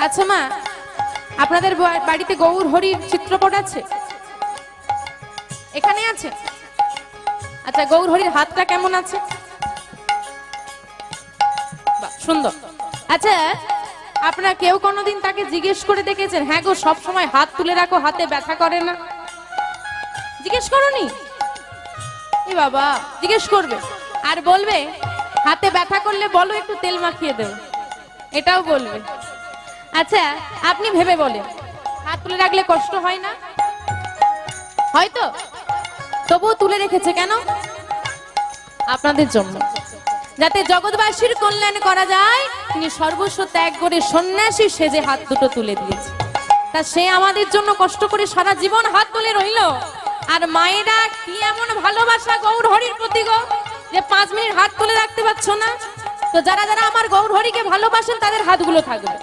আচ্ছা মা, আপনাদের বাড়িতে গৌর হরির চিত্রপট আছে? এখানে আছে? আচ্ছা, গৌর হরির হাতটা কেমন আছে? বাহ, সুন্দর। আচ্ছা, আপনারা কেউ কোনোদিন তাকে জিজ্ঞেস করে দেখেছেন, হ্যাঁ গো সব সময় হাত তুলে রাখো, হাতে ব্যথা করে না? জিজ্ঞেস করোনি? এ বাবা, জিজ্ঞেস করবে আর বলবে হাতে ব্যথা করলে বলো একটু তেল মাখিয়ে দেব, এটাও বলবে। আচ্ছা, আপনি ভেবে বলেন, হাত তুলে রাখলে কষ্ট হয় না? হয়তো, তবুও তুলে রেখেছে কেন? আপনাদের জন্য, যাতে জগৎবাসীর কল্যাণ করা যায়। তিনি সর্বস্ব ত্যাগ করে সন্ন্যাসী সেজে হাত দুটো তুলে দিয়েছে। তা সে আমাদের জন্য কষ্ট করে সারা জীবন হাত তুলে রইল। আর মায়েরা কি এমন ভালোবাসা গৌর হরির প্রতি গো, যে 5 মিনিট হাত তুলে রাখতে পারছো না? তো যারা যারা আমার গৌর হরিকে ভালোবাসেন তাদের হাতগুলো থাকবে।